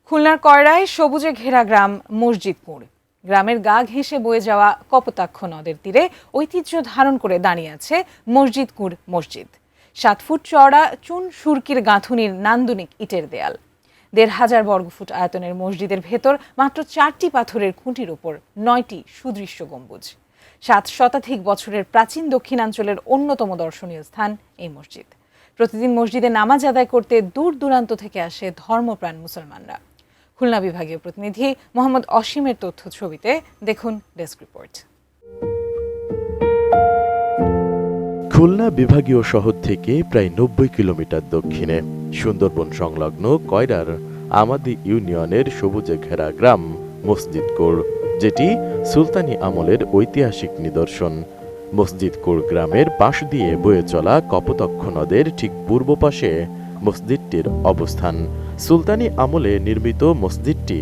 খুলনার কয়রায় সবুজে ঘেরা গ্রাম মসজিদপুর। গ্রামের গা ঘেঁষে বয়ে যাওয়া কপোতাক্ষ নদের তীরে ঐতিহ্য ধারণ করে দাঁড়িয়ে আছে মসজিদপুর মসজিদ। 7 ফুট চওড়া চুন সুরকির গাঁথুনির নান্দনিক ইটের দেয়াল, ১,৫০০ বর্গফুট আয়তনের মসজিদের ভেতর মাত্র 4টি পাথরের খুঁটির উপর 9টি সুদৃশ্য গম্বুজ। 7 শতাধিক বছরের প্রাচীন দক্ষিণাঞ্চলের অন্যতম দর্শনীয় স্থান এই মসজিদ। প্রতিদিন মসজিদে নামাজ আদায় করতে দূর দূরান্ত থেকে আসে ধর্মপ্রাণ মুসলমানরা। খুলনা বিভাগীয় প্রতিনিধি মোহাম্মদ অসীমের তথ্য ছবিতে দেখুন ডেস্ক রিপোর্ট। খুলনা বিভাগীয় শহর থেকে প্রায় 90 কিলোমিটার দক্ষিণে সুন্দরবন সংলগ্ন কয়রার আমাদি ইউনিয়নের সবুজে ঘেরা গ্রাম মসজিদপুর, যেটি সুলতানি আমলের ঐতিহাসিক নিদর্শন। মসজিদপুর গ্রামের পাশ দিয়ে বয়ে চলা কপোতাক্ষ নদের ঠিক পূর্ব পাশে মসজিদটির অবস্থান। সুলতানি আমলে নির্মিত মসজিদটি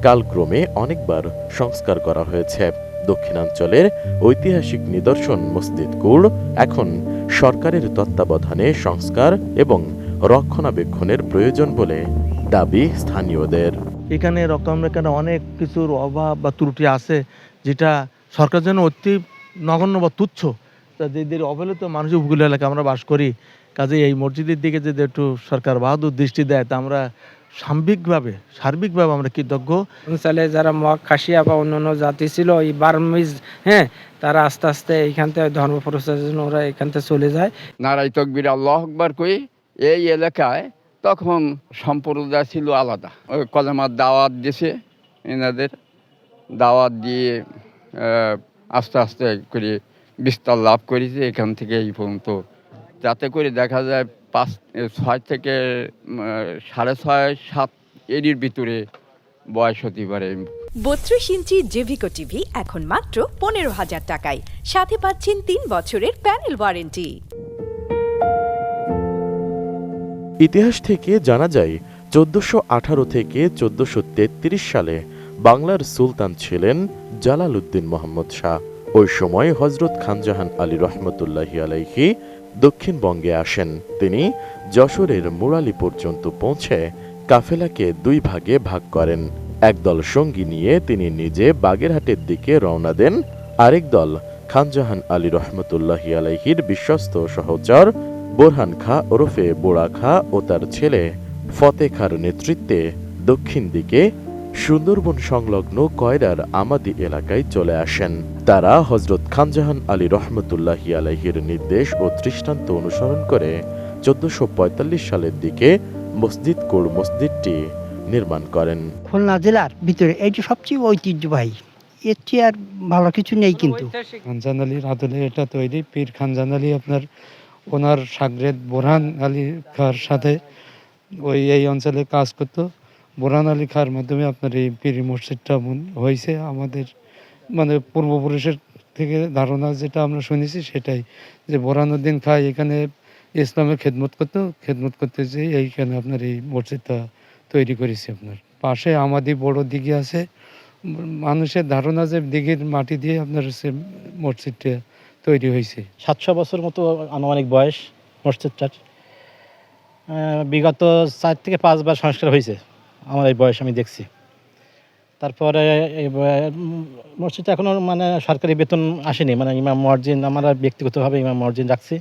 কালক্রমে অনেকবার সংস্কার করা হয়েছে। দক্ষিণাঞ্চলের ঐতিহাসিক নিদর্শন মসজিদপুর এখন সরকারের তত্ত্বাবধানে সংস্কার এবং রক্ষণাবেক্ষণের প্রয়োজন বলে দাবি স্থানীয়দের। এখানে রক্ষণাবেক্ষণে অনেক কিছুর অভাব বা ত্রুটি আছে, যেটা সরকার যেন অতি নগণ্য বা তুচ্ছ, যাদের অবহেলিত মানুষ উপকূল এলাকায় আমরা বাস করি। কাজে এই মসজিদের দিকে যদি একটু সরকার বাহাদুর দৃষ্টি দেয়, তা আমরা সার্বিকভাবে আমরা কৃতজ্ঞ। অঞ্চলে যারা মগ খাসিয়া বা অন্যান্য জাতি ছিল, এই বার্মিজ তারা আস্তে আস্তে এইখান থেকে ধর্ম প্রচারের জন্য ওরা এখান থেকে চলে যায়। নারাই তকবীর আল্লাহু আকবার কই এই এলাকায় তখন সম্প্রদায় ছিল আলাদা। ওই কলেমার দাওয়াত দিয়েছে, এনাদের দাওয়াত দিয়ে আস্তে আস্তে করে বিস্তার লাভ করেছে এখান থেকে এই পর্যন্ত। যাতে করে দেখা যায় 6 থেকে 6.5 7 এর ভিতরে বয়স হতে পারে। 32 ইঞ্চি জেভিকো টিভি এখন মাত্র 15,000 টাকায়, সাথে পাচ্ছেন 3 বছরের প্যানেল ওয়ারেন্টি। ইতিহাস থেকে জানা যায় 1418 থেকে 1433 সালে বাংলার সুলতান ছিলেন জালালউদ্দিন মোহাম্মদ শাহ। ওই সময় হযরত খানজাহান আলী রহমতুল্লাহি আলাইহি দক্ষিণবঙ্গে আসেন। তিনি যশোরের মুরালি পর্যন্ত পৌঁছে কাফেলাকে 2 ভাগে ভাগ করেন। একদল সঙ্গী নিয়ে তিনি নিজে বাগেরহাটের দিকে রওনা দেন, আরেক দল খানজাহান আলী রহমতুল্লাহি আলাইহির বিশ্বস্ত সহচর বোরহান খাঁ ওরফে বোড়া খাঁ ও তার ছেলে ফতে খাঁর নেতৃত্বে দক্ষিণ দিকে সুন্দরবন সংলগ্ন কয়রার আমাদি এলাকায় চলে আসেন। তারা হযরত খানজাহান আলী রহমতুল্লাহি আলাইহির নির্দেশ ও দৃষ্টান্ত অনুসরণ করে 1445 সালের দিকে মসজিদটি নির্মাণ করেন। খুলনা জেলার ভিতরে এইটি সবচেয়ে ঐতিহ্যবাহী, এর চেয়ে আর ভালো কিছু নেই। কিন্তু খানজাহান আলীর আদলে এটা তৈরি। পীর খানজাহান আলী ওনার শাগরেদ বোরহান আলী খাঁর সাথে এই অঞ্চলে কাজ করতো। বোরহান আলী খাঁর মাধ্যমে আপনার এই পীর মসজিদটা হয়েছে। আমাদের পূর্বপুরুষের থেকে ধারণা যেটা আমরা শুনেছি সেটাই, যে বোরহানুদ্দিন খাঁ এখানে ইসলামের খেদমত করতে যেয়ে এইখানে আপনার এই মসজিদটা তৈরি করেছে। আপনার পাশে আমাদের বড় দিঘি আছে। মানুষের ধারণা যে দিঘির মাটি দিয়ে আপনার সে মসজিদটা তৈরি হয়েছে। 700 বছর মতো আনুমানিক বয়স মসজিদটার। বিগত 4 থেকে 5 বার সংস্কার হয়েছে আমার এই বয়স আমি দেখছি। তারপরে এই মসজিদটা এখনও সরকারি বেতন আসেনি, ইমাম মুয়াজ্জিন, আমরা ব্যক্তিগতভাবে ইমাম মুয়াজ্জিন রাখছি।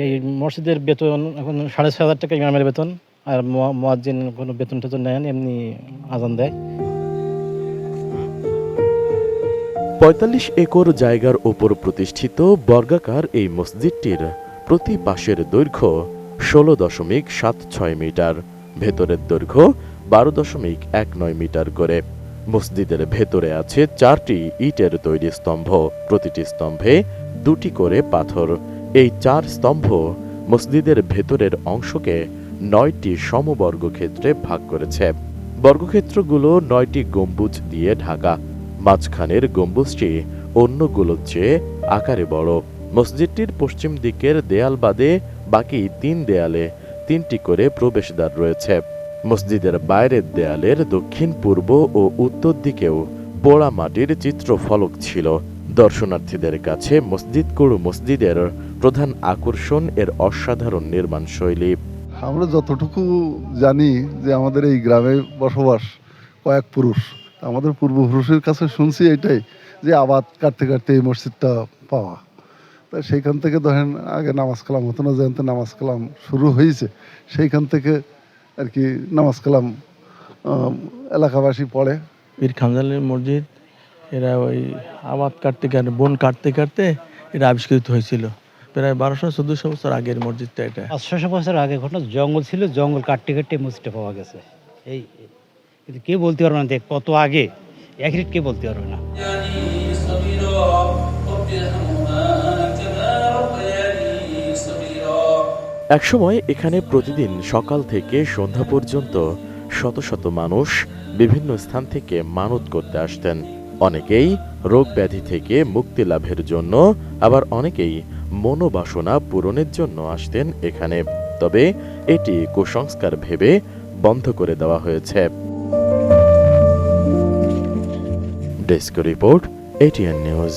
এই মসজিদের বেতন এখন 6,500 টাকা ইমামের বেতন, আর মুয়াজ্জিন কোনো বেতন টেতন নেন, এমনি আজান দেয়। 45 একর জায়গার ওপর প্রতিষ্ঠিত বর্গাকার এই মসজিদটির প্রতি পাশের দৈর্ঘ্য 16.76 মিটার, ভেতরের দৈর্ঘ্য 12.19 মিটার করে। মসজিদের ভেতরে আছে 4টি ইটের তৈরি স্তম্ভ, প্রতিটি স্তম্ভে 2টি করে পাথর। এই 4 স্তম্ভ মসজিদের ভেতরের অংশকে 9টি সমবর্গক্ষেত্রে ভাগ করেছে। বর্গক্ষেত্রগুলো 9টি গম্বুজ দিয়ে ঢাকা। মাঝখানের গম্বুজটি অন্যগুলোর চেয়ে আকারে বড়। মসজিদটির পশ্চিম দিকের দেয়াল বাদে বাকি 3 দেয়ালে 3টি করে প্রবেশদ্বার রয়েছে। মসজিদের বাইরের দেয়ালের দক্ষিণ পূর্ব ও উত্তর দিকেও পোড়া মাটির চিত্রফলক ছিল। দর্শনার্থীদের কাছে মসজিদের প্রধান আকর্ষণ এর অসাধারণ নির্মাণ শৈলী। আমরা যতটুকু জানি যে আমাদের এই গ্রামে বসবাস কয়েক পুরুষ, আমাদের পূর্বপুরুষের কাছে শুনছি এটাই যে আবাদ কাটতে কাটতে এই মসজিদটা পাওয়া। তাই সেইখান থেকে ধরেন আগে নামাজ কালাম হতো না, যেখান থেকে নামাজ কালাম শুরু হয়েছে সেইখান থেকে আর কি নামাজ কালাম এলাকাবাসী পড়ে। পীর খানজানালি মসজিদ এরা ওই আবাদ কাটতে কাটতে বন কাটতে কাটতে এটা আবিষ্কৃত হয়েছিল প্রায় 1200-1400 বছর আগের মসজিদটা এটা। 500 বছর আগে ঘটনা, জঙ্গল ছিল, জঙ্গল কাটতে কাটতে মসজিদটা পাওয়া গেছে। এই কিন্তু কে বলতে পারবে না দেখ কত আগে, অ্যাকুরেট কে বলতে পারবে না। একসময় এখানে প্রতিদিন সকাল থেকে সন্ধ্যা পর্যন্ত শত শত মানুষ বিভিন্ন স্থান থেকে মানত করতে আসতেন। অনেকেই রোগ ব্যাধি থেকে মুক্তি লাভের জন্য, আবার অনেকেই মনোবাসনা পূরণের জন্য আসতেন এখানে। তবে এটি কুসংস্কার ভেবে বন্ধ করে দেওয়া হয়েছে। Desk report, ATN news.